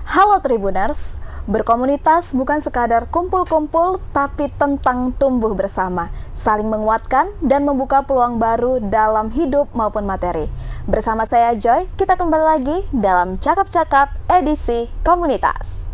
Halo Tribuners, berkomunitas bukan sekadar kumpul-kumpul, tapi tentang tumbuh bersama, saling menguatkan dan membuka peluang baru dalam hidup maupun materi. Bersama saya Joy, kita kembali lagi dalam Cakap-Cakap edisi Komunitas.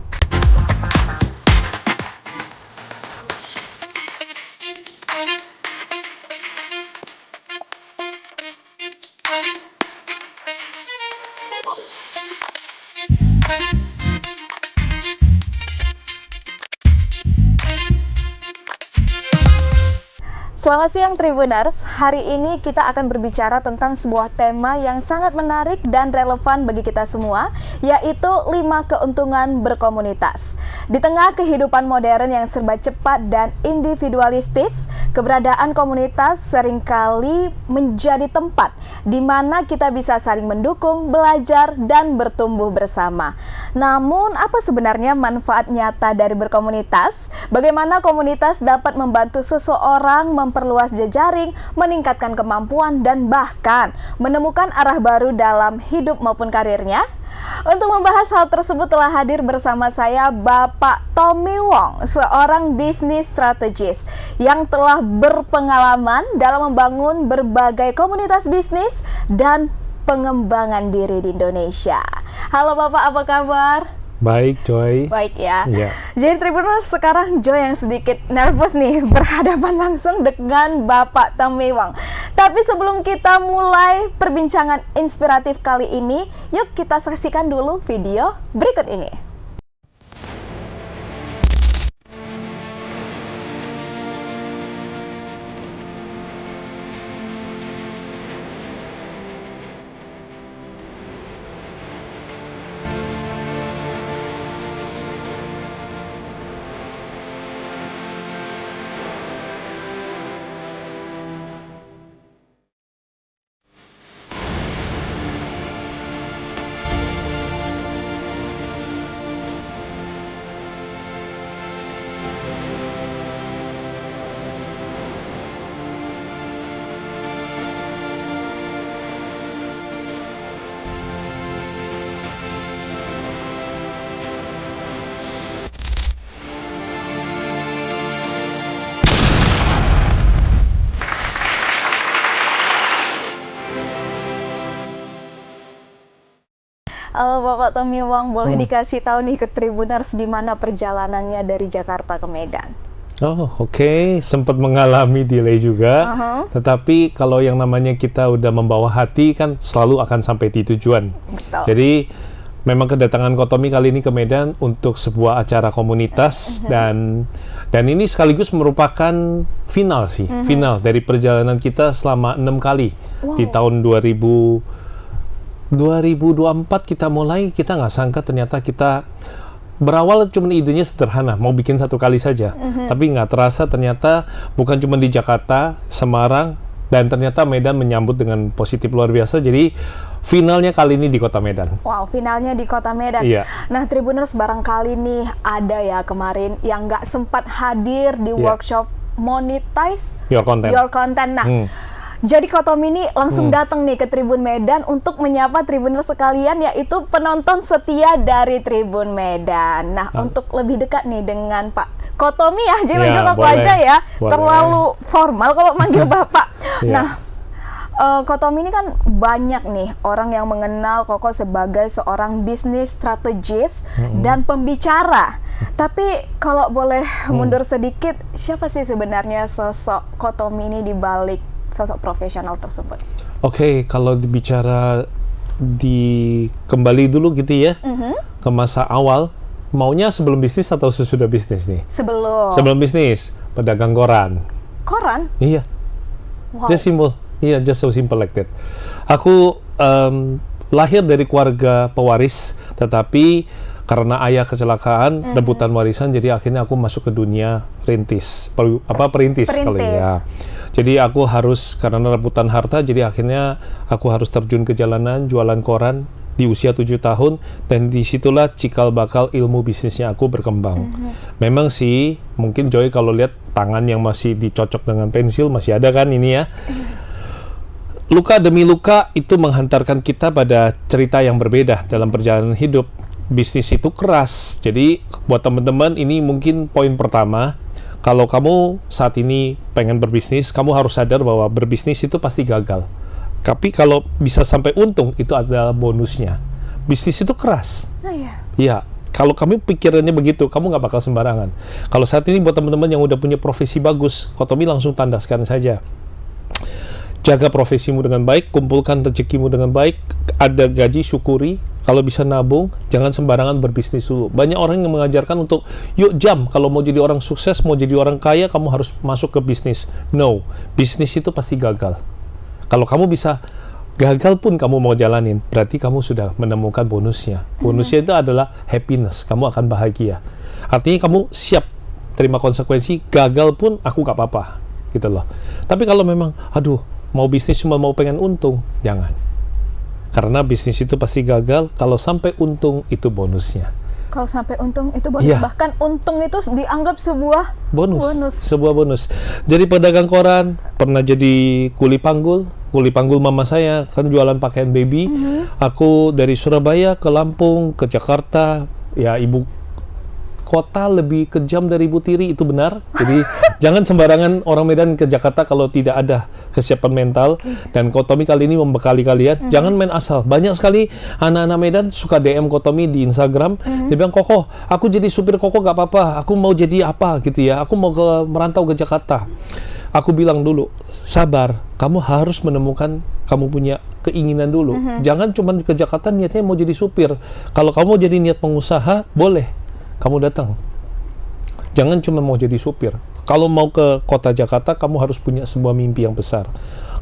Selamat siang Tribuners, hari ini kita akan berbicara tentang sebuah tema yang sangat menarik dan relevan bagi kita semua, yaitu 5 keuntungan berkomunitas. Di tengah kehidupan modern yang serba cepat dan individualistis, keberadaan komunitas seringkali menjadi tempat di mana kita bisa saling mendukung, belajar, dan bertumbuh bersama. Namun, apa sebenarnya manfaat nyata dari berkomunitas? Bagaimana komunitas dapat membantu seseorang memperluas jejaring, meningkatkan kemampuan, dan bahkan menemukan arah baru dalam hidup maupun karirnya? Untuk membahas hal tersebut telah hadir bersama saya Bapak Tommy Wong, seorang bisnis strategis yang telah berpengalaman dalam membangun berbagai komunitas bisnis dan pengembangan diri di Indonesia. Halo Bapak, apa kabar? Baik, Joy. Baik ya. Iya. Jadi Tribuners, sekarang Joy yang sedikit nervous nih berhadapan langsung dengan Bapak Tommy Wong. Tapi sebelum kita mulai perbincangan inspiratif kali ini, yuk kita saksikan dulu video berikut ini. Halo Bapak Tommy Wong, boleh dikasih tahu nih ke Tribuners di mana perjalanannya dari Jakarta ke Medan? Oh, oke. Sempat mengalami delay juga. Tetapi kalau yang namanya kita udah membawa hati kan selalu akan sampai di tujuan. Betul. Jadi memang kedatangan Tommy kali ini ke Medan untuk sebuah acara komunitas dan ini sekaligus merupakan final sih, final dari perjalanan kita selama 6 kali di tahun 2024 kita mulai. Kita nggak sangka ternyata kita berawal cuma idenya sederhana, mau bikin 1 kali saja. Tapi nggak terasa ternyata bukan cuma di Jakarta, Semarang, dan ternyata Medan menyambut dengan positif luar biasa. Jadi finalnya kali ini di Kota Medan. Wow, finalnya di Kota Medan. Iya. Nah, Tribuners, barangkali nih ada ya kemarin yang nggak sempat hadir di workshop Monetize Your Content. Nah, jadi Tommy ini langsung datang nih ke Tribun Medan untuk menyapa Tribuners sekalian, yaitu penonton setia dari Tribun Medan. Nah, untuk lebih dekat nih dengan Pak Tommy ya, jadi manggil aku aja ya. Boleh. Terlalu formal kalau manggil Bapak. Iya. Nah, Tommy ini kan banyak nih orang yang mengenal Koko sebagai seorang bisnis strategis dan pembicara. Tapi kalau boleh mundur sedikit, siapa sih sebenarnya sosok Tommy ini di balik sosok profesional tersebut? Oke, kalau dibicara kembali dulu gitu ya, ke masa awal, maunya sebelum bisnis atau sesudah bisnis nih? Sebelum bisnis, pedagang koran. Koran? Iya. Wow. Just simple. Iya, just so simple like that. Aku lahir dari keluarga pewaris, tetapi karena ayah kecelakaan, rebutan warisan, jadi akhirnya aku masuk ke dunia perintis kali ya. Jadi aku harus, karena rebutan harta, jadi akhirnya aku harus terjun ke jalanan, jualan koran di usia 7 tahun, dan disitulah cikal bakal ilmu bisnisnya aku berkembang. Memang sih, mungkin Joy kalau lihat tangan yang masih dicocok dengan pensil, masih ada kan ini ya. Luka demi luka itu menghantarkan kita pada cerita yang berbeda dalam perjalanan hidup. bisnis itu keras. Jadi buat teman-teman, ini mungkin poin pertama. Kalau kamu saat ini pengen berbisnis, kamu harus sadar bahwa berbisnis itu pasti gagal. Tapi kalau bisa sampai untung, itu adalah bonusnya. Bisnis itu keras. Oh iya. Iya, kalau kamu pikirannya begitu, kamu nggak bakal sembarangan. Kalau saat ini buat teman-teman yang udah punya profesi bagus, Kotomi langsung tandaskan saja. Jaga profesimu dengan baik, kumpulkan rezekimu dengan baik, ada gaji syukuri, kalau bisa nabung, jangan sembarangan berbisnis dulu. Banyak orang yang mengajarkan untuk, yuk jam, kalau mau jadi orang sukses, mau jadi orang kaya, kamu harus masuk ke bisnis. No, bisnis itu pasti gagal. Kalau kamu bisa gagal pun kamu mau jalanin, berarti kamu sudah menemukan bonusnya. Bonusnya itu adalah happiness, kamu akan bahagia. Artinya kamu siap terima konsekuensi, gagal pun aku gak apa-apa, gitu loh. Tapi kalau memang, aduh, mau bisnis cuma mau pengen untung, jangan. Karena bisnis itu pasti gagal, kalau sampai untung itu bonusnya. Kalau sampai untung itu bonus, Iya. bahkan untung itu dianggap sebuah bonus. Sebuah bonus. Jadi pedagang koran, pernah jadi kuli panggul mama saya, kan jualan pakaian baby. Aku dari Surabaya ke Lampung, ke Jakarta, ya ibu kota lebih kejam dari Ibu Tiri, itu benar. Jadi jangan sembarangan orang Medan ke Jakarta kalau tidak ada kesiapan mental. Dan Kotomi kali ini membekali kalian, jangan main asal. Banyak sekali anak-anak Medan suka DM Kotomi di Instagram, dia bilang, Koko, aku jadi supir Koko gak apa-apa, aku mau jadi apa gitu ya, aku mau merantau ke Jakarta. Aku bilang dulu, sabar, kamu harus menemukan kamu punya keinginan dulu. Jangan cuma ke Jakarta niatnya mau jadi supir. Kalau kamu jadi niat pengusaha, boleh, kamu datang. Jangan cuma mau jadi supir. Kalau mau ke kota Jakarta, kamu harus punya sebuah mimpi yang besar.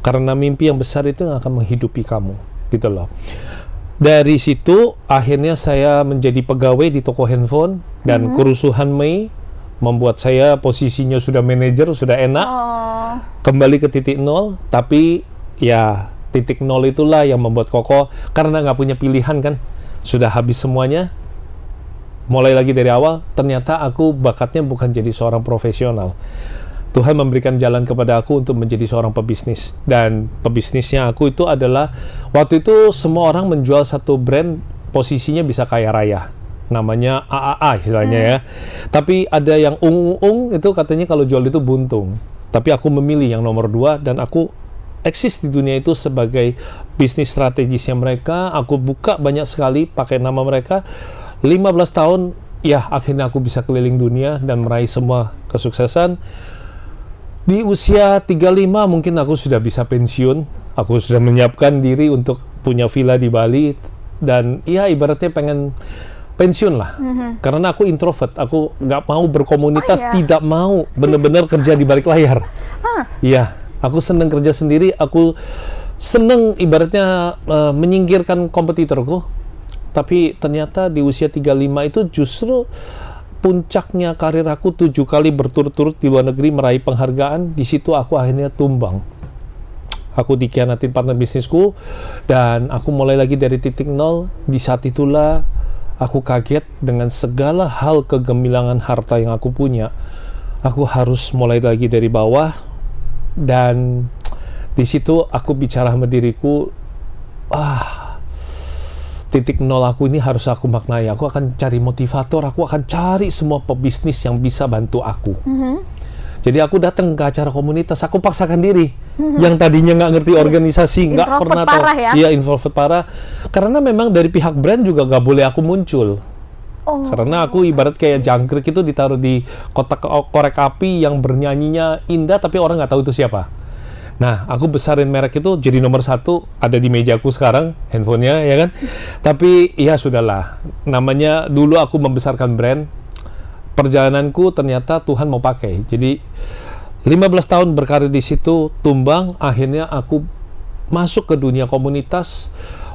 Karena mimpi yang besar itu yang akan menghidupi kamu, gitu loh. Dari situ, akhirnya saya menjadi pegawai di toko handphone, dan kerusuhan Mei membuat saya posisinya sudah manajer, sudah enak. Kembali ke titik nol, tapi ya titik nol itulah yang membuat Koko, karena nggak punya pilihan kan, sudah habis semuanya, mulai lagi dari awal. Ternyata aku bakatnya bukan jadi seorang profesional. Tuhan memberikan jalan kepada aku untuk menjadi seorang pebisnis. Dan pebisnisnya aku itu adalah, waktu itu semua orang menjual satu brand, posisinya bisa kaya raya, namanya AAA istilahnya ya. Tapi ada yang ungung itu katanya kalau jual itu buntung. Tapi aku memilih yang nomor 2, dan aku eksis di dunia itu sebagai bisnis strategisnya mereka. Aku buka banyak sekali pakai nama mereka. 15 tahun, ya akhirnya aku bisa keliling dunia dan meraih semua kesuksesan. Di usia 35 mungkin aku sudah bisa pensiun. Aku sudah menyiapkan diri untuk punya villa di Bali. Dan ya ibaratnya pengen pensiun lah. Karena aku introvert, aku nggak mau berkomunitas, tidak mau benar-benar kerja di balik layar. Iya, aku seneng kerja sendiri, aku seneng ibaratnya menyingkirkan kompetitorku. Tapi ternyata di usia 35 itu justru puncaknya karir aku. 7 kali berturut-turut di luar negeri meraih penghargaan. Di situ aku akhirnya tumbang. Aku dikhianatin partner bisnisku, dan aku mulai lagi dari titik nol. Di saat itulah aku kaget dengan segala hal kegemilangan harta yang aku punya. Aku harus mulai lagi dari bawah, dan di situ aku bicara sama diriku, titik nol aku ini harus aku maknai. Aku akan cari motivator, aku akan cari semua pebisnis yang bisa bantu aku. Jadi aku datang ke acara komunitas, aku paksakan diri. Yang tadinya nggak ngerti organisasi, nggak pernah tahu. Iya, introvert parah. Karena memang dari pihak brand juga nggak boleh aku muncul. Karena aku ibarat kayak jangkrik itu ditaruh di kotak korek api yang bernyanyinya indah, tapi orang nggak tahu itu siapa. Nah, aku besarin merek itu jadi nomor 1, ada di mejaku sekarang, handphonenya, ya kan? Tapi, ya sudahlah. Namanya dulu aku membesarkan brand, perjalananku ternyata Tuhan mau pakai. Jadi, 15 tahun berkarir di situ, tumbang, akhirnya aku masuk ke dunia komunitas.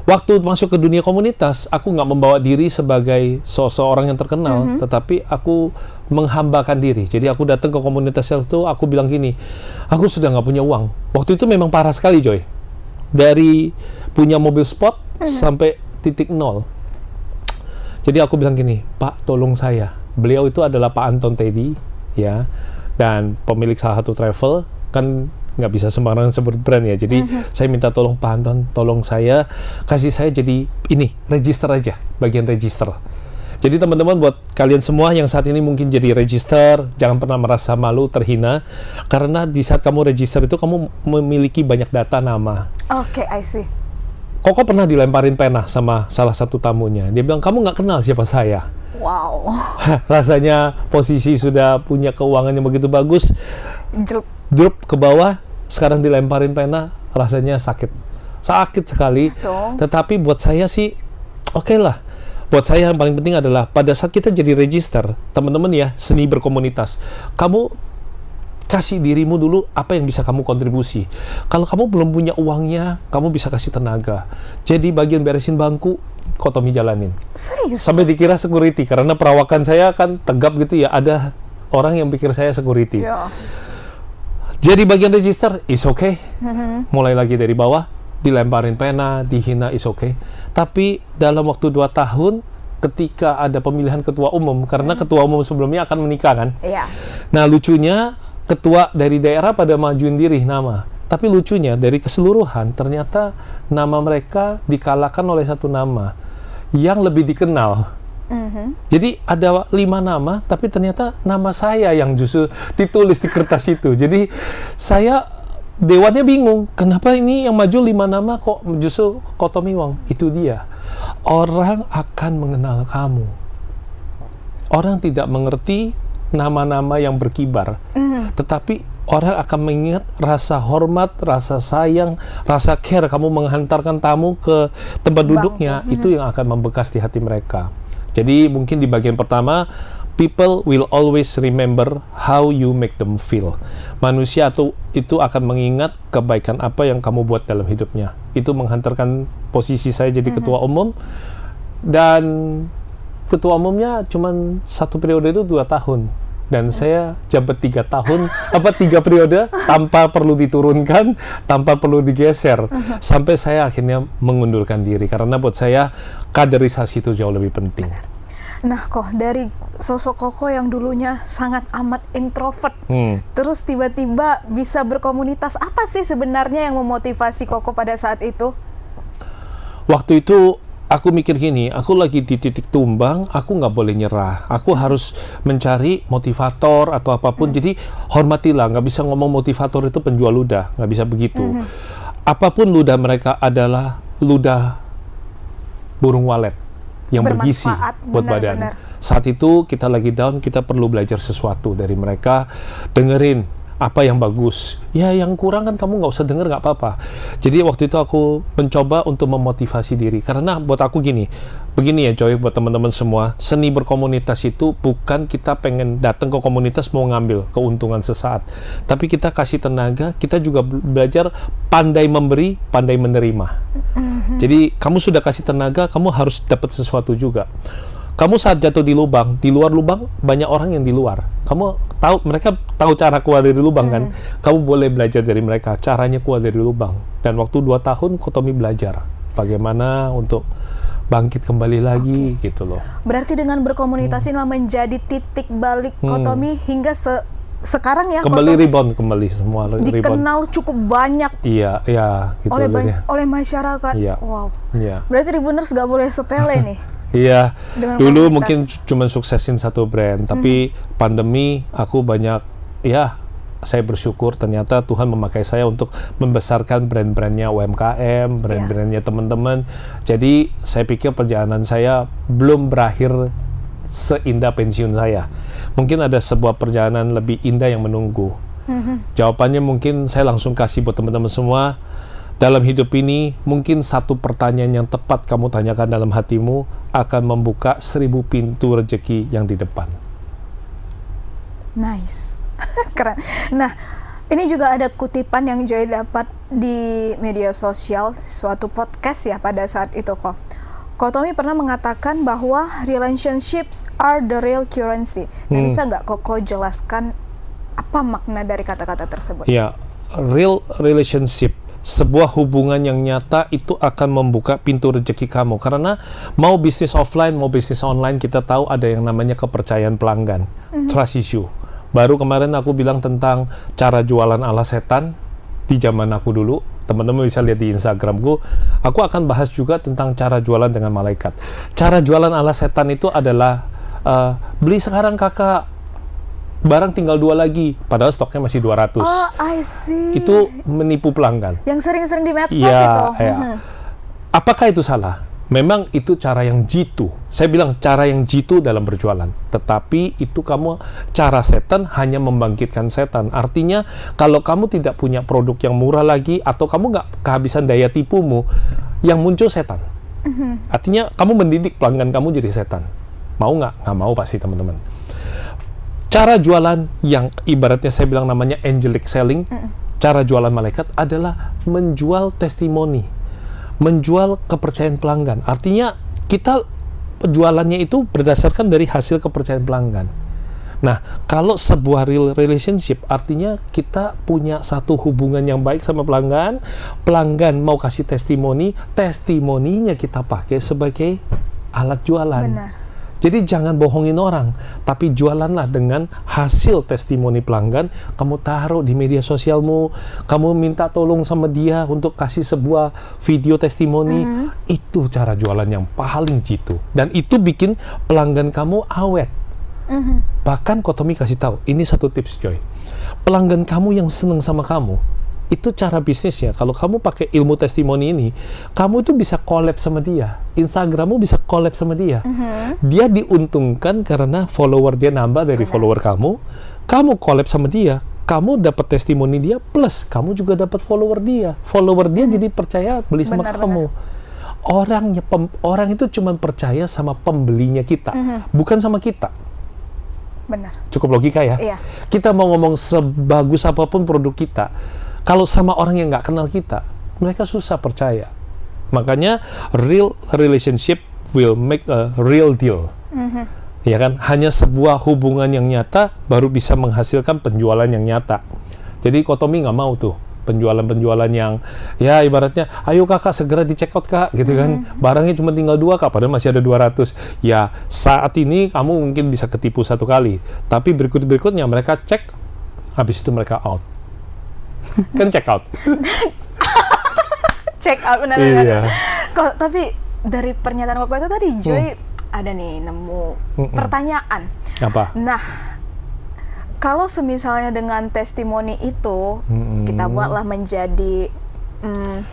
Waktu masuk ke dunia komunitas, aku nggak membawa diri sebagai seseorang yang terkenal, tetapi aku menghambakan diri. Jadi aku datang ke komunitas itu, aku bilang gini, aku sudah nggak punya uang. Waktu itu memang parah sekali, Joy. Dari punya mobil sport sampai titik nol. Jadi aku bilang gini, Pak, tolong saya. Beliau itu adalah Pak Anton Teddy, ya, dan pemilik salah satu travel. Kan nggak bisa sembarangan sebut brand ya. Jadi saya minta tolong Pak Anton, tolong saya, kasih saya jadi ini, register aja, bagian register. Jadi teman-teman, buat kalian semua yang saat ini mungkin jadi register, jangan pernah merasa malu, terhina, karena di saat kamu register itu kamu memiliki banyak data nama. Oke, I see. Koko pernah dilemparin pena sama salah satu tamunya. Dia bilang, kamu nggak kenal siapa saya. Wow. Rasanya posisi sudah punya keuangan yang begitu bagus, drop ke bawah, sekarang dilemparin pena, rasanya sakit sekali. Tetapi buat saya sih oke lah. Buat saya yang paling penting adalah pada saat kita jadi register, teman-teman ya, seni berkomunitas, kamu kasih dirimu dulu apa yang bisa kamu kontribusi. Kalau kamu belum punya uangnya, kamu bisa kasih tenaga. Jadi bagian beresin bangku, Kotomi jalanin. Serius? Sampai dikira security, karena perawakan saya kan tegap gitu ya, ada orang yang pikir saya security. Yeah. Jadi bagian register, is okay. Mulai lagi dari bawah, dilemparin pena, dihina, is okay. Tapi dalam waktu 2 tahun, ketika ada pemilihan ketua umum, karena ketua umum sebelumnya akan menikah kan. Yeah. Nah lucunya, ketua dari daerah pada majuin diri nama. Tapi lucunya, dari keseluruhan, ternyata nama mereka dikalahkan oleh satu nama yang lebih dikenal. Jadi ada 5 nama, tapi ternyata nama saya yang justru ditulis di kertas itu. Jadi saya, dewannya bingung, kenapa ini yang maju 5 nama kok justru Kotomi Wong? Itu dia. Orang akan mengenal kamu. Orang tidak mengerti nama-nama yang berkibar. Tetapi orang akan mengingat rasa hormat, rasa sayang, rasa care kamu menghantarkan tamu ke tempat duduknya, itu yang akan membekas di hati mereka. Jadi mungkin di bagian pertama, people will always remember how you make them feel. Manusia itu akan mengingat kebaikan apa yang kamu buat dalam hidupnya. Itu menghantarkan posisi saya jadi ketua umum, dan ketua umumnya cuma 1 periode itu 2 tahun. Dan saya jabat 3 tahun, 3 periode tanpa perlu diturunkan, tanpa perlu digeser. Sampai saya akhirnya mengundurkan diri. Karena buat saya, kaderisasi itu jauh lebih penting. Nah, kok dari sosok Koko yang dulunya sangat amat introvert, terus tiba-tiba bisa berkomunitas, apa sih sebenarnya yang memotivasi Koko pada saat itu? Waktu itu aku mikir gini, aku lagi di titik tumbang, aku nggak boleh nyerah. Aku harus mencari motivator atau apapun. Jadi hormatilah, nggak bisa ngomong motivator itu penjual ludah, nggak bisa begitu. Apapun ludah mereka adalah ludah burung walet yang bergizi buat badan. Saat itu kita lagi down, kita perlu belajar sesuatu dari mereka, dengerin apa yang bagus. Ya yang kurang kan kamu nggak usah denger, nggak apa-apa. Jadi waktu itu aku mencoba untuk memotivasi diri. Karena buat aku begini ya Joy, buat teman-teman semua, seni berkomunitas itu bukan kita pengen datang ke komunitas mau ngambil keuntungan sesaat. Tapi kita kasih tenaga, kita juga belajar pandai memberi, pandai menerima. Jadi kamu sudah kasih tenaga, kamu harus dapat sesuatu juga. Kamu saat jatuh di lubang, di luar lubang banyak orang yang di luar. Kamu tahu, mereka tahu cara keluar dari lubang kan? Kamu boleh belajar dari mereka caranya keluar dari lubang. Dan waktu 2 tahun Kotomi belajar bagaimana untuk bangkit kembali lagi gitu loh. Berarti dengan berkomunitas ini menjadi titik balik Kotomi hingga sekarang ya kembali rebound, kembali semua dikenal cukup banyak. Iya, gitu oleh masyarakat. Iya. Wow. Iya. Berarti Tribuners gak boleh sepele nih. Iya, dulu komunitas. mungkin cuma suksesin satu brand, tapi pandemi aku banyak, saya bersyukur ternyata Tuhan memakai saya untuk membesarkan brand-brandnya UMKM, brand-brandnya teman-teman. Jadi saya pikir perjalanan saya belum berakhir seindah pensiun saya. Mungkin ada sebuah perjalanan lebih indah yang menunggu. Jawabannya mungkin saya langsung kasih buat teman-teman semua. Dalam hidup ini, mungkin satu pertanyaan yang tepat kamu tanyakan dalam hatimu akan membuka 1000 pintu rezeki yang di depan. Nice. Keren. Nah, ini juga ada kutipan yang Joy dapat di media sosial, suatu podcast ya pada saat itu kok. Kotomi pernah mengatakan bahwa relationships are the real currency. Nah, bisa nggak Koko jelaskan apa makna dari kata-kata tersebut? Ya, real relationship, sebuah hubungan yang nyata itu akan membuka pintu rezeki kamu. Karena mau bisnis offline, mau bisnis online, kita tahu ada yang namanya kepercayaan pelanggan, trust issue. Baru kemarin aku bilang tentang cara jualan ala setan, di zaman aku dulu, teman-teman bisa lihat di Instagramku, aku akan bahas juga tentang cara jualan dengan malaikat. Cara jualan ala setan itu adalah beli sekarang kakak, barang tinggal 2 lagi, padahal stoknya masih 200. Oh, I see. Itu menipu pelanggan. Yang sering-sering di medsos Iya, itu. ya. Apakah itu salah? Memang itu cara yang jitu. Saya bilang cara yang jitu dalam berjualan. Tetapi itu cara setan hanya membangkitkan setan. Artinya kalau kamu tidak punya produk yang murah lagi atau kamu nggak kehabisan daya tipumu, yang muncul setan. Artinya kamu mendidik pelanggan kamu jadi setan. Mau nggak? Nggak mau pasti teman-teman. Cara jualan yang ibaratnya saya bilang namanya angelic selling, cara jualan malaikat adalah menjual testimoni. Menjual kepercayaan pelanggan. Artinya kita jualannya itu berdasarkan dari hasil kepercayaan pelanggan. Nah, kalau sebuah real relationship artinya kita punya satu hubungan yang baik sama pelanggan, pelanggan mau kasih testimoni, testimoninya kita pakai sebagai alat jualan. Benar. Jadi jangan bohongin orang, tapi jualanlah dengan hasil testimoni pelanggan. Kamu taruh di media sosialmu, kamu minta tolong sama dia untuk kasih sebuah video testimoni. Itu cara jualan yang paling jitu. Dan itu bikin pelanggan kamu awet. Bahkan Kotomi kasih tahu, ini satu tips Joy. Pelanggan kamu yang seneng sama kamu, itu cara bisnisnya. Kalau kamu pakai ilmu testimoni ini, kamu itu bisa collab sama dia. Instagrammu bisa collab sama dia. Dia diuntungkan karena follower dia nambah dari follower kamu. Kamu collab sama dia, kamu dapat testimoni dia, plus kamu juga dapat follower dia. Follower dia jadi percaya beli sama kamu. Orang itu cuma percaya sama pembelinya kita, bukan sama kita. Benar. Cukup logika ya? Iya. Kita mau ngomong sebagus apapun produk kita, kalau sama orang yang nggak kenal kita, mereka susah percaya. Makanya real relationship will make a real deal. Ya kan? Hanya sebuah hubungan yang nyata baru bisa menghasilkan penjualan yang nyata. Jadi Kotomi nggak mau tuh penjualan-penjualan yang ya ibaratnya, ayo kakak segera di check out kak, gitu kan. Barangnya cuma tinggal 2 kak, padahal masih ada 200. Ya saat ini kamu mungkin bisa ketipu 1 kali, tapi berikutnya mereka cek, habis itu mereka out. Kan check out. Check out benar. Iya. Kok tapi dari pernyataan Koko itu tadi Joy ada nih nemu pertanyaan. Apa? Nah, kalau semisalnya dengan testimoni itu kita buatlah menjadi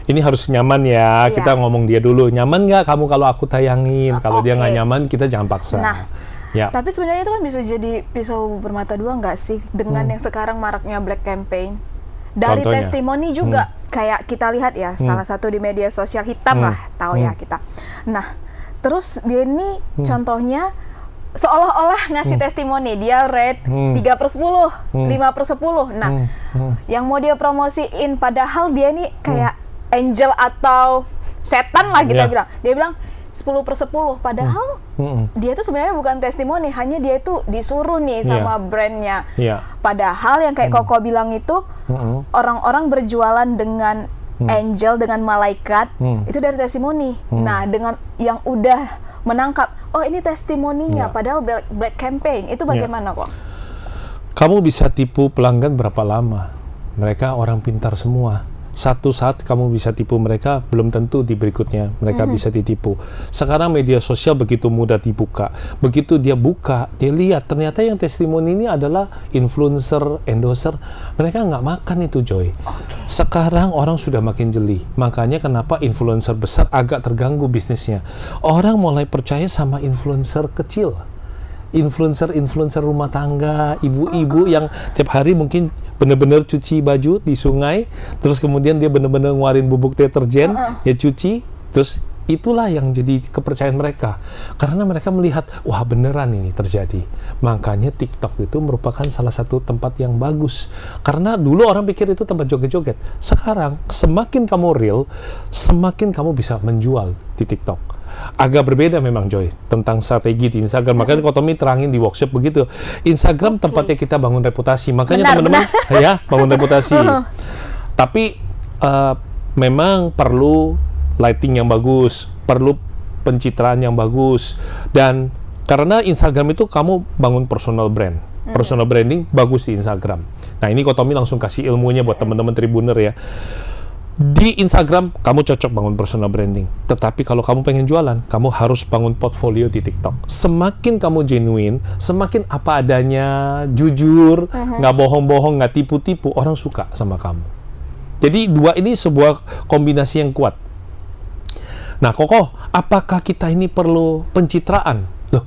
ini harus nyaman ya. Iya. Kita ngomong dia dulu. Nyaman nggak kamu kalau aku tayangin? Kalau dia nggak Oke. nyaman, kita jangan paksa. Nah, ya. tapi sebenarnya itu kan bisa jadi pisau bermata dua nggak sih dengan yang sekarang maraknya black campaign. Dari Contohnya? testimoni juga kayak kita lihat ya, salah satu di media sosial hitam lah, tahu ya kita. Nah, terus dia ini contohnya seolah-olah ngasih testimoni, dia rate 3/10, 5/10. Nah, yang mau dia promosiin padahal dia ini kayak angel atau setan lah kita bilang. Dia bilang 10/10, padahal dia itu sebenarnya bukan testimoni, hanya dia itu disuruh nih sama brandnya. Padahal yang kayak Koko bilang itu orang-orang berjualan dengan angel, dengan malaikat, itu dari testimoni. Nah, dengan yang udah menangkap, oh ini testimoninya, padahal black campaign, itu bagaimana kok? Kamu bisa tipu pelanggan berapa lama? Mereka orang pintar semua. Satu saat kamu bisa tipu mereka, belum tentu di berikutnya mereka bisa ditipu. Sekarang media sosial begitu mudah dibuka. Begitu dia buka, dia lihat ternyata yang testimoni ini adalah influencer, endorser. Mereka nggak makan itu, Joy. Sekarang orang sudah makin jeli. Makanya kenapa influencer besar agak terganggu bisnisnya. Orang mulai percaya sama influencer kecil. Influencer rumah tangga, ibu-ibu yang tiap hari mungkin benar-benar cuci baju di sungai, terus kemudian dia benar-benar ngeluarin bubuk deterjen, ya cuci, terus itulah yang jadi kepercayaan mereka. Karena mereka melihat, wah beneran ini terjadi. Makanya TikTok itu merupakan salah satu tempat yang bagus. Karena dulu orang pikir itu tempat joget-joget. Sekarang, semakin kamu real, semakin kamu bisa menjual di TikTok. Agak berbeda memang Joy tentang strategi di Instagram. Makanya Kotomi terangin di workshop begitu. Instagram tempatnya kita bangun reputasi. Makanya teman-teman ya bangun reputasi. Tapi memang perlu lighting yang bagus, perlu pencitraan yang bagus, dan karena Instagram itu kamu bangun personal brand. Personal branding bagus di Instagram. Nah, ini Kotomi langsung kasih ilmunya buat teman-teman Tribuner ya. Di Instagram, kamu cocok bangun personal branding. Tetapi kalau kamu pengen jualan, kamu harus bangun portfolio di TikTok. Semakin kamu genuine, semakin apa adanya, jujur, nggak bohong-bohong, nggak tipu-tipu, orang suka sama kamu. Jadi dua ini sebuah kombinasi yang kuat. Nah, Koko, apakah kita ini perlu pencitraan? Loh,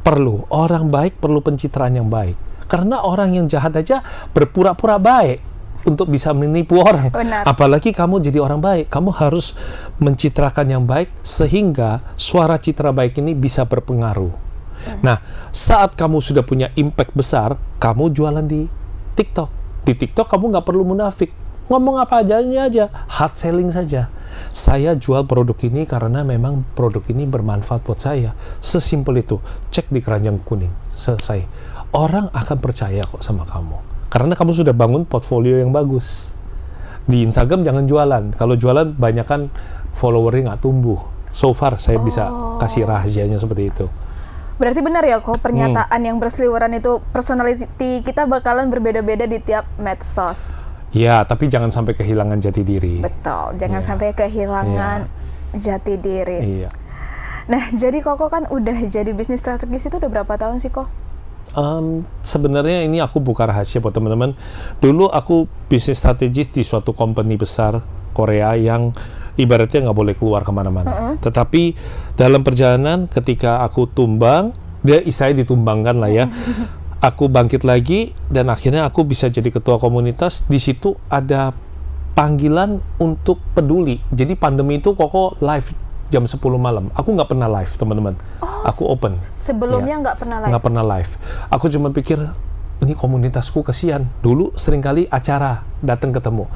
perlu. Orang baik perlu pencitraan yang baik. Karena orang yang jahat aja berpura-pura baik untuk bisa menipu orang. Benar. Apalagi kamu jadi orang baik, kamu harus mencitrakan yang baik sehingga suara citra baik ini bisa berpengaruh. Nah, saat kamu sudah punya impact besar, kamu jualan di TikTok. Di TikTok kamu nggak perlu munafik, ngomong apa adanya aja, hard selling saja. Saya jual produk ini karena memang produk ini bermanfaat buat saya. Sesimpel itu. Cek di keranjang kuning. Selesai. Orang akan percaya kok sama kamu. Karena kamu sudah bangun portfolio yang bagus. Di Instagram jangan jualan. Kalau jualan, banyak kan followernya nggak tumbuh. So far, saya bisa kasih rahasianya seperti itu. Berarti benar ya kok pernyataan yang berseliweran itu personality kita bakalan berbeda-beda di tiap medsos. Ya, tapi jangan sampai kehilangan jati diri. Betul, jangan sampai kehilangan jati diri. Iya. Nah, jadi Koko kan udah jadi bisnis strategis itu udah berapa tahun sih kok? Sebenarnya ini aku buka rahasia buat teman-teman. Dulu aku bisnis strategis di suatu company besar Korea yang ibaratnya nggak boleh keluar kemana-mana. Tetapi dalam perjalanan ketika aku tumbang, dia istilahnya ditumbangkan lah ya. Aku bangkit lagi dan akhirnya aku bisa jadi ketua komunitas. Di situ ada panggilan untuk peduli. Jadi pandemi itu Koko live jam 10 malam. Aku nggak pernah live, teman-teman. Aku open. Sebelumnya nggak pernah live? Nggak pernah live. Aku cuma pikir, ini komunitasku kasihan. Dulu seringkali acara, datang ketemu.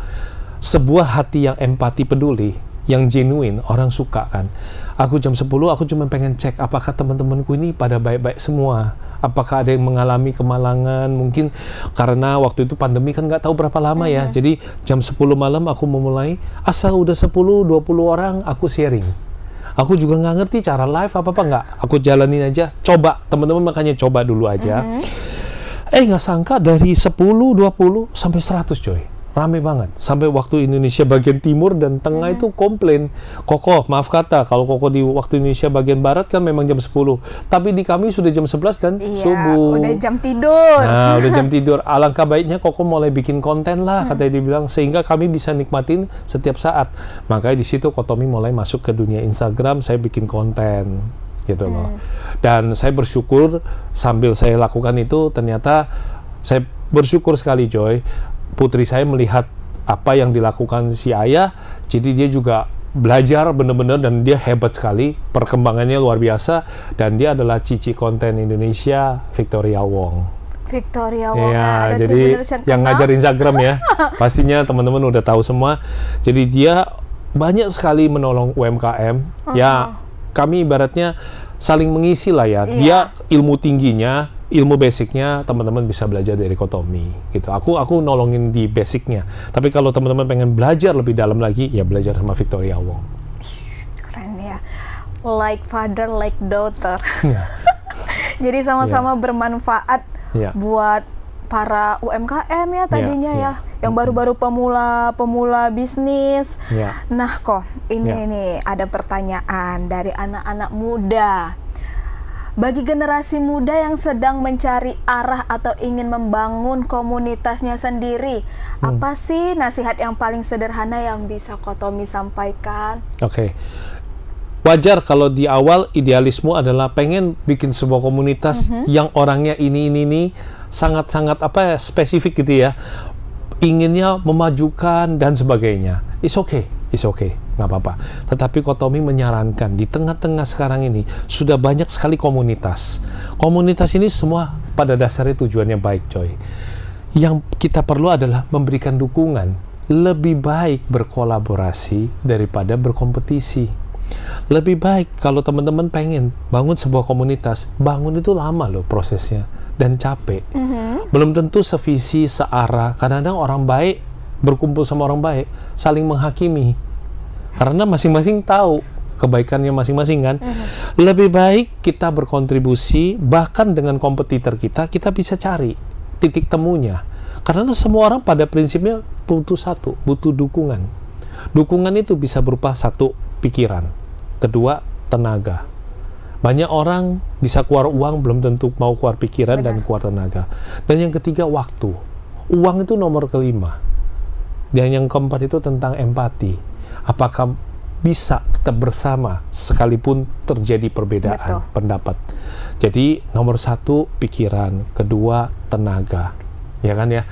Sebuah hati yang empati peduli, yang genuine, orang suka kan. Aku jam 10, aku cuma pengen cek apakah teman-temanku ini pada baik-baik semua. Apakah ada yang mengalami kemalangan, mungkin karena waktu itu pandemi kan nggak tahu berapa lama ya. Jadi jam 10 malam aku memulai, asal udah 10-20 orang aku sharing. Aku juga nggak ngerti cara live apa-apa nggak. Aku jalanin aja, coba. Teman-teman makanya coba dulu aja. Nggak sangka dari 10, 20, sampai 100 coy. Rame banget. Sampai waktu Indonesia bagian timur dan tengah itu komplain. Koko, maaf kata, kalau Koko di waktu Indonesia bagian barat kan memang jam 10. Tapi di kami sudah jam 11 dan subuh. Udah jam tidur. Nah, udah jam tidur. Alangkah baiknya Koko mulai bikin konten lah, katanya dibilang. Sehingga kami bisa nikmatin setiap saat. Makanya di situ Kotomi mulai masuk ke dunia Instagram, saya bikin konten. Gitu loh. Dan saya bersyukur sambil saya lakukan itu, ternyata saya bersyukur sekali Joy. Putri saya melihat apa yang dilakukan si ayah, jadi dia juga belajar benar-benar dan dia hebat sekali, perkembangannya luar biasa, dan dia adalah cici konten Indonesia, Victoria Wong. Victoria Wong, ya, jadi yang ngajar Instagram ya, pastinya teman-teman udah tahu semua. Jadi dia banyak sekali menolong UMKM, ya kami ibaratnya saling mengisi lah ya. Dia ilmu tingginya, ilmu basicnya teman-teman bisa belajar dari Kotomi gitu. Aku nolongin di basicnya. Tapi kalau teman-teman pengen belajar lebih dalam lagi, ya belajar sama Victoria Wong. Keren ya. Like father, like daughter. Jadi sama-sama bermanfaat buat para UMKM ya tadinya ya. Yang baru-baru pemula bisnis. Nah kok, ini nih ada pertanyaan dari anak-anak muda. Bagi generasi muda yang sedang mencari arah atau ingin membangun komunitasnya sendiri, apa sih nasihat yang paling sederhana yang bisa Kotomi sampaikan? Oke. Wajar kalau di awal idealisme adalah pengen bikin sebuah komunitas yang orangnya ini sangat-sangat spesifik gitu ya. Inginnya memajukan dan sebagainya. It's okay, nggak apa-apa. Tetapi Kotomi menyarankan di tengah-tengah sekarang ini sudah banyak sekali komunitas. Komunitas ini semua pada dasarnya tujuannya baik, coy. Yang kita perlu adalah memberikan dukungan. Lebih baik berkolaborasi daripada berkompetisi. Lebih baik kalau teman-teman pengen bangun sebuah komunitas, bangun itu lama loh prosesnya dan capek. Belum tentu sevisi, searah. Kadang-kadang orang baik berkumpul sama orang baik saling menghakimi karena masing-masing tahu kebaikannya masing-masing kan. Lebih baik kita berkontribusi, bahkan dengan kompetitor kita bisa cari titik temunya. Karena semua orang pada prinsipnya butuh satu, butuh dukungan. Dukungan itu bisa berupa satu, pikiran. Kedua, tenaga. Banyak orang bisa keluar uang, belum tentu mau keluar pikiran dan keluar tenaga. Dan yang ketiga, waktu. Uang itu nomor kelima. Dan yang keempat itu tentang empati. Apakah bisa tetap bersama sekalipun terjadi perbedaan pendapat. Jadi nomor satu, pikiran. Kedua, tenaga. Ya kan ya?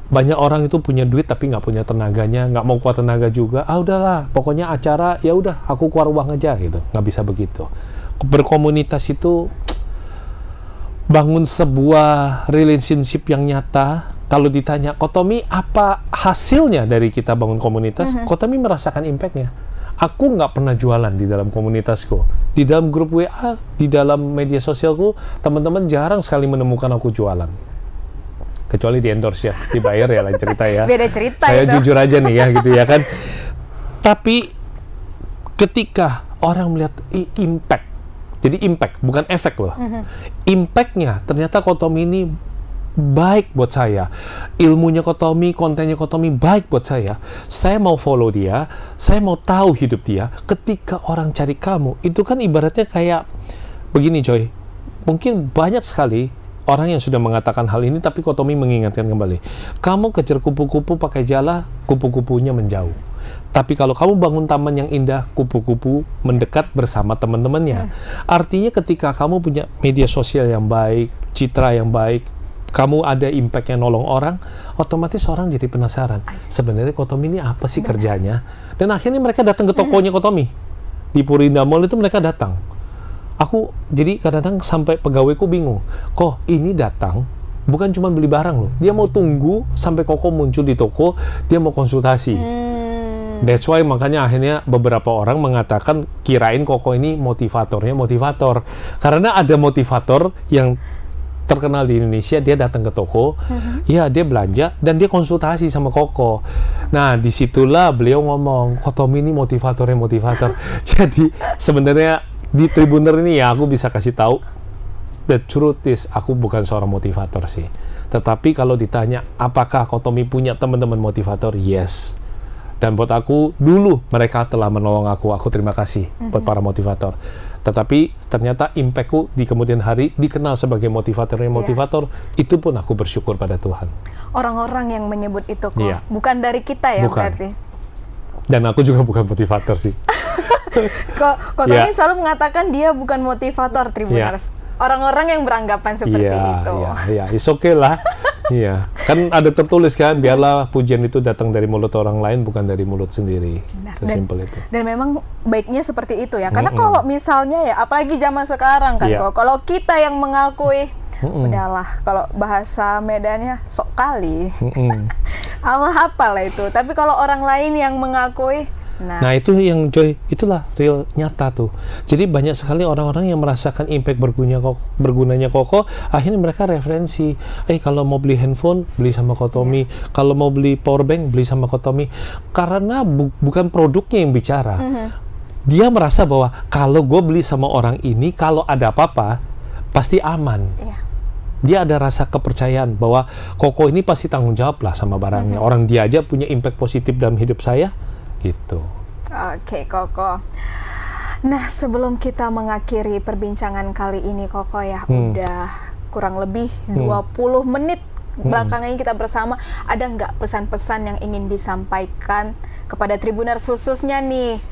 Banyak orang itu punya duit tapi nggak punya tenaganya, nggak mau keluar tenaga juga. Udahlah, pokoknya acara, ya udah aku keluar uang aja gitu. Nggak bisa begitu. Berkomunitas itu bangun sebuah relationship yang nyata. Kalau ditanya, Kotomi apa hasilnya dari kita bangun komunitas? Kotomi merasakan impact-nya. Aku nggak pernah jualan di dalam komunitasku. Di dalam grup WA, di dalam media sosialku, teman-teman jarang sekali menemukan aku jualan. Kecuali di endorse ya, dibayar ya lain cerita ya. Beda cerita Saya itu. jujur aja nih ya gitu ya kan. Tapi ketika orang melihat impact, jadi impact bukan efek loh. Impact-nya ternyata Kotomi ini baik buat saya. Ilmunya Kotomi, kontennya Kotomi baik buat saya. Saya mau follow dia, saya mau tahu hidup dia. Ketika orang cari kamu, itu kan ibaratnya kayak begini coy. Mungkin banyak sekali orang yang sudah mengatakan hal ini, tapi Kotomi mengingatkan kembali. Kamu kejar kupu-kupu pakai jala, kupu-kupunya menjauh. Tapi kalau kamu bangun taman yang indah, kupu-kupu mendekat bersama teman-temannya. Artinya ketika kamu punya media sosial yang baik, citra yang baik, kamu ada impact yang nolong orang, otomatis orang jadi penasaran. Sebenarnya Kotomi ini apa sih kerjanya? Dan akhirnya mereka datang ke tokonya Kotomi. Di Purinda Mall itu mereka datang. Aku jadi kadang-kadang sampai pegawaiku bingung. Kok ini datang bukan cuma beli barang loh. Dia mau tunggu sampai Koko muncul di toko, dia mau konsultasi. That's why makanya akhirnya beberapa orang mengatakan kirain Koko ini motivatornya motivator. Karena ada motivator yang terkenal di Indonesia, dia datang ke toko, ya dia belanja dan dia konsultasi sama Koko. Nah disitulah beliau ngomong, Kotomi ini motivatornya motivator. Jadi sebenarnya di Tribuner ini ya aku bisa kasih tahu, the truth is aku bukan seorang motivator sih. Tetapi kalau ditanya apakah Kotomi punya teman-teman motivator, yes. Dan buat aku dulu mereka telah menolong aku terima kasih buat para motivator. Tetapi ternyata impactku di kemudian hari dikenal sebagai motivator, itu pun aku bersyukur pada Tuhan. Orang-orang yang menyebut itu kok, Iya. bukan dari kita ya Bukan. berarti. Dan aku juga bukan motivator sih. Kotomi selalu mengatakan dia bukan motivator Tribuners. Orang-orang yang beranggapan seperti itu. Iya, it's okay lah. Iya, kan ada tertulis kan, biarlah pujian itu datang dari mulut orang lain, bukan dari mulut sendiri. Sesimpel itu. Dan memang baiknya seperti itu ya. Karena kalau misalnya ya, apalagi zaman sekarang kan, kalau kita yang mengakui, udahlah, kalau bahasa Medannya sok kali. Allah apalah itu. Tapi kalau orang lain yang mengakui, nah itu yang Joy, itulah real nyata tuh. Jadi banyak sekali orang-orang yang merasakan impact bergunanya Koko, akhirnya mereka referensi. Kalau mau beli handphone, beli sama Kotomi. Kalau mau beli power bank, beli sama Kotomi. Karena bukan produknya yang bicara. Dia merasa bahwa kalau gue beli sama orang ini, kalau ada apa-apa, pasti aman. Dia ada rasa kepercayaan bahwa Koko ini pasti tanggung jawab lah sama barangnya. Orang dia aja punya impact positif dalam hidup saya. Gitu. Oke, Koko. Nah, sebelum kita mengakhiri perbincangan kali ini, Koko ya, udah kurang lebih 20 menit belakangan ini kita bersama. Ada nggak pesan-pesan yang ingin disampaikan kepada Tribuners khususnya nih?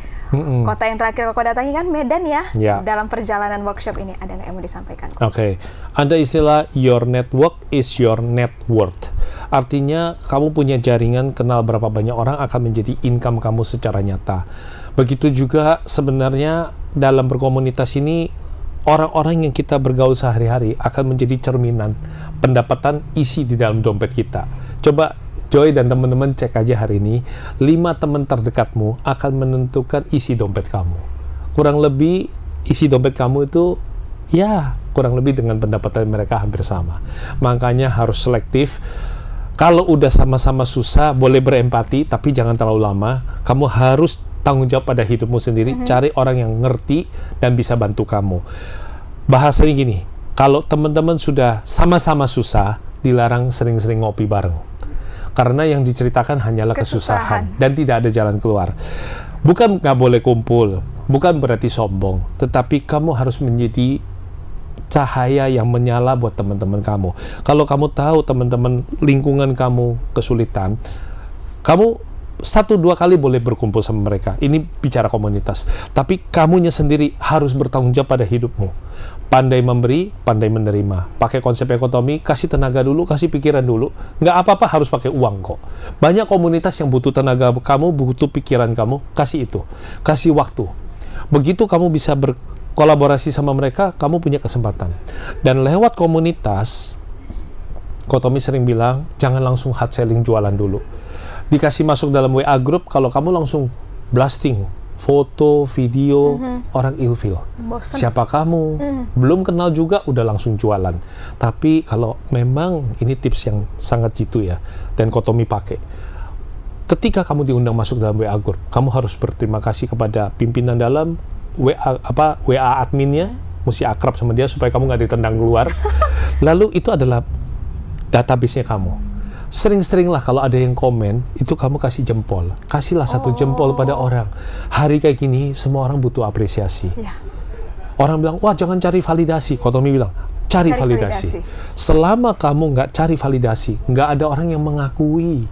Kota yang terakhir Koko datangi kan Medan ya? Dalam perjalanan workshop ini, ada nggak yang mau disampaikan? Oke. Ada istilah your network is your net worth. Artinya kamu punya jaringan, kenal berapa banyak orang akan menjadi income kamu secara nyata. Begitu juga sebenarnya dalam berkomunitas ini, orang-orang yang kita bergaul sehari-hari akan menjadi cerminan pendapatan isi di dalam dompet kita. Coba Joy dan teman-teman cek aja hari ini, 5 teman terdekatmu akan menentukan isi dompet kamu. Kurang lebih isi dompet kamu itu ya kurang lebih dengan pendapatan mereka hampir sama. Makanya harus selektif. Kalau udah sama-sama susah, boleh berempati, tapi jangan terlalu lama. Kamu harus tanggung jawab pada hidupmu sendiri. Cari orang yang ngerti dan bisa bantu kamu. Bahasanya gini, kalau teman-teman sudah sama-sama susah, dilarang sering-sering ngopi bareng. Karena yang diceritakan hanyalah kesusahan Kesusahan. dan tidak ada jalan keluar. Bukan nggak boleh kumpul, bukan berarti sombong, tetapi kamu harus menjadi cahaya yang menyala buat teman-teman kamu. Kalau kamu tahu teman-teman lingkungan kamu kesulitan, kamu 1-2 kali boleh berkumpul sama mereka. Ini bicara komunitas. Tapi kamunya sendiri harus bertanggung jawab pada hidupmu. Pandai memberi, pandai menerima. Pakai konsep ekonomi, kasih tenaga dulu, kasih pikiran dulu. Nggak apa-apa harus pakai uang kok. Banyak komunitas yang butuh tenaga kamu, butuh pikiran kamu, kasih itu. Kasih waktu. Begitu kamu bisa berkolaborasi sama mereka, kamu punya kesempatan. Dan lewat komunitas, Kotomi sering bilang, jangan langsung hard selling jualan dulu. Dikasih masuk dalam WA group, kalau kamu langsung blasting, foto, video, orang ilfil. Bosen. Siapa kamu? Belum kenal juga, udah langsung jualan. Tapi kalau memang, ini tips yang sangat jitu ya, dan Kotomi pakai. Ketika kamu diundang masuk dalam WA group, kamu harus berterima kasih kepada pimpinan dalam, WA adminnya, mesti akrab sama dia supaya kamu nggak ditendang keluar. Lalu itu adalah database-nya kamu. Sering-seringlah kalau ada yang komen, itu kamu kasih jempol. Kasihlah satu jempol pada orang. Hari kayak gini, semua orang butuh apresiasi. Ya. Orang bilang, wah jangan cari validasi. Kotomi bilang, cari validasi. Selama kamu nggak cari validasi, nggak ada orang yang mengakui.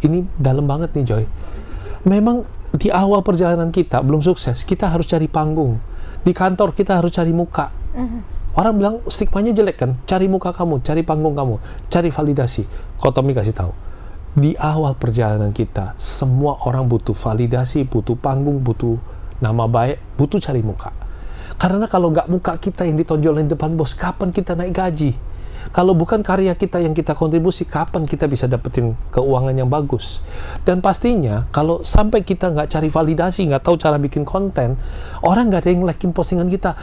Ini dalam banget nih, Joy. Memang di awal perjalanan kita, belum sukses, kita harus cari panggung. Di kantor, kita harus cari muka. Orang bilang stigmanya jelek kan, cari muka kamu, cari panggung kamu, cari validasi. Kotomi kasih tahu, di awal perjalanan kita, semua orang butuh validasi, butuh panggung, butuh nama baik, butuh cari muka. Karena kalau nggak muka kita yang ditonjolin depan bos, kapan kita naik gaji? Kalau bukan karya kita yang kita kontribusi, kapan kita bisa dapetin keuangan yang bagus? Dan pastinya, kalau sampai kita nggak cari validasi, nggak tahu cara bikin konten, orang nggak ada yang like-in postingan kita.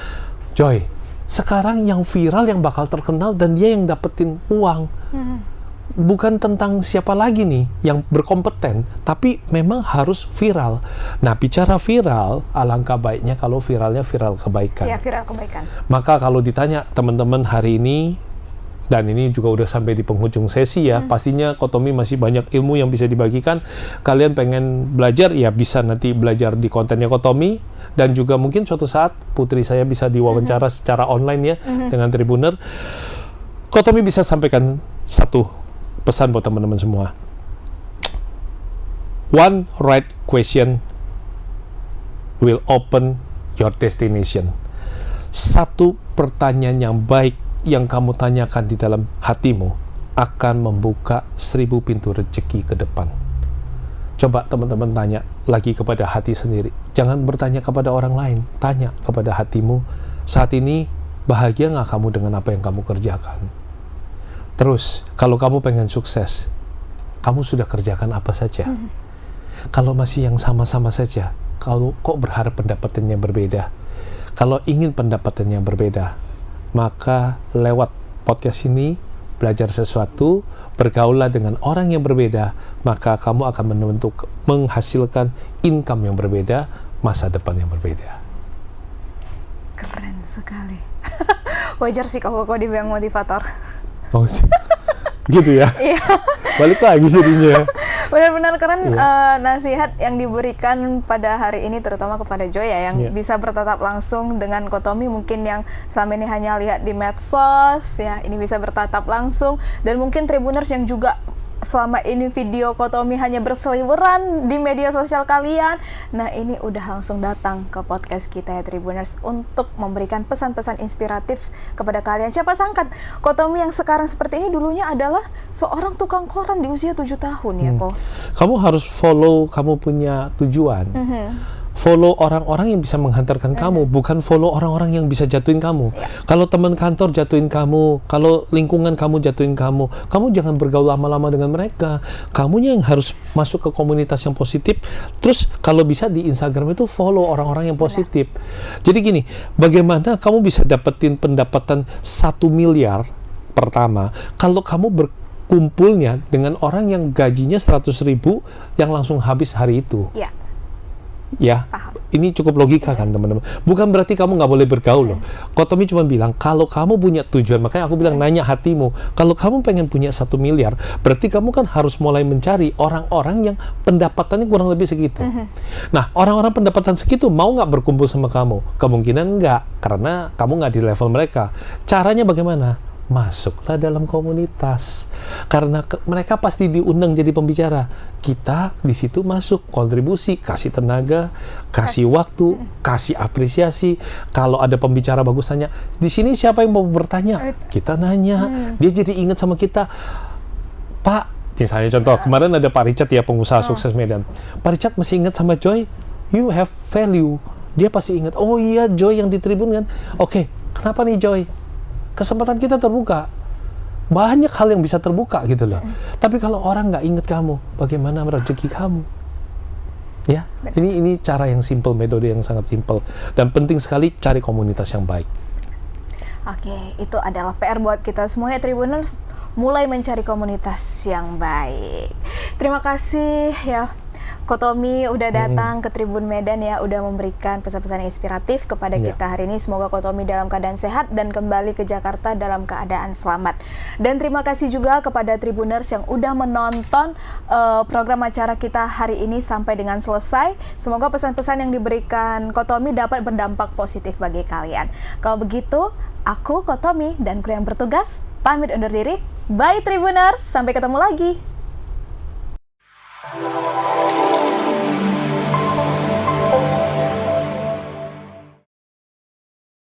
Joy, sekarang yang viral yang bakal terkenal dan dia yang dapetin uang. Bukan tentang siapa lagi nih yang berkompeten, tapi memang harus viral. Nah, bicara viral, alangkah baiknya kalau viralnya viral kebaikan. Ya, viral kebaikan. Maka kalau ditanya teman-teman hari ini, dan ini juga udah sampai di penghujung sesi ya, pastinya Kotomi masih banyak ilmu yang bisa dibagikan. Kalian pengen belajar, ya bisa nanti belajar di kontennya Kotomi, dan juga mungkin suatu saat putri saya bisa diwawancara secara online ya, dengan Tribuner. Kotomi bisa sampaikan satu pesan buat teman-teman semua. One right question will open your destination. Satu pertanyaan yang baik yang kamu tanyakan di dalam hatimu akan membuka 1000 pintu rezeki ke depan. Coba teman-teman tanya lagi kepada hati sendiri. Jangan bertanya kepada orang lain, tanya kepada hatimu. Saat ini bahagia nggak kamu dengan apa yang kamu kerjakan? Terus, kalau kamu pengen sukses, kamu sudah kerjakan apa saja? Kalau masih yang sama-sama saja, kalau kok berharap pendapatannya berbeda? Kalau ingin pendapatannya berbeda, maka lewat podcast ini, belajar sesuatu, bergaullah dengan orang yang berbeda, maka kamu akan menghasilkan income yang berbeda, masa depan yang berbeda. Keren sekali. Wajar sih kalau kau dibilang motivator. Oh sih, gitu ya? Iya. Balik lagi jadinya. Benar-benar keren nasihat yang diberikan pada hari ini, terutama kepada Joy ya, yang bisa bertatap langsung dengan Kotomi, mungkin yang selama ini hanya lihat di medsos ya, ini bisa bertatap langsung. Dan mungkin Tribuners yang juga selama ini video Kotomi hanya berseliweran di media sosial kalian, nah ini udah langsung datang ke podcast kita ya Tribuners, untuk memberikan pesan-pesan inspiratif kepada kalian. Siapa sangka Kotomi yang sekarang seperti ini dulunya adalah seorang tukang koran di usia 7 tahun ya kok. Kamu harus follow kamu punya tujuan. Follow orang-orang yang bisa menghantarkan kamu, bukan follow orang-orang yang bisa jatuhin kamu. Kalau teman kantor jatuhin kamu, kalau lingkungan kamu jatuhin kamu, kamu jangan bergaul lama-lama dengan mereka. Kamunya yang harus masuk ke komunitas yang positif. Terus kalau bisa di Instagram itu follow orang-orang yang positif. Jadi gini, bagaimana kamu bisa dapetin pendapatan 1 miliar pertama kalau kamu berkumpulnya dengan orang yang gajinya 100.000 yang langsung habis hari itu? Iya. Ya, Paham. Ini cukup logika kan teman-teman. Bukan berarti kamu nggak boleh bergaul loh. Kotomi cuma bilang kalau kamu punya tujuan, makanya aku bilang nanya hatimu. Kalau kamu pengen punya 1 miliar, berarti kamu kan harus mulai mencari orang-orang yang pendapatannya kurang lebih segitu. Nah, orang-orang pendapatan segitu mau nggak berkumpul sama kamu? Kemungkinan nggak, karena kamu nggak di level mereka. Caranya bagaimana? Masuklah dalam komunitas, karena mereka pasti diundang jadi pembicara. Kita di situ masuk, kontribusi, kasih tenaga, kasih waktu, kasih apresiasi. Kalau ada pembicara bagus tanya, di sini siapa yang mau bertanya? Kita nanya, dia jadi ingat sama kita. Pak, misalnya contoh, kemarin ada Pak Richard ya, pengusaha sukses Medan. Pak Richard masih ingat sama Joy, you have value. Dia pasti ingat, oh iya Joy yang di Tribun kan. Oke, kenapa nih Joy? Kesempatan kita terbuka, banyak hal yang bisa terbuka gitu loh. Tapi kalau orang nggak ingat kamu, bagaimana rezeki kamu? Ya, ini cara yang simple, metode yang sangat simple dan penting sekali, cari komunitas yang baik. Oke, itu adalah PR buat kita semua ya Tribuners, mulai mencari komunitas yang baik. Terima kasih ya Kotomi udah datang ke Tribun Medan ya, udah memberikan pesan-pesan yang inspiratif kepada kita hari ini. Semoga Kotomi dalam keadaan sehat dan kembali ke Jakarta dalam keadaan selamat. Dan terima kasih juga kepada Tribuners yang udah menonton program acara kita hari ini sampai dengan selesai. Semoga pesan-pesan yang diberikan Kotomi dapat berdampak positif bagi kalian. Kalau begitu, aku Kotomi dan kru yang bertugas pamit undur diri. Bye Tribuners, sampai ketemu lagi.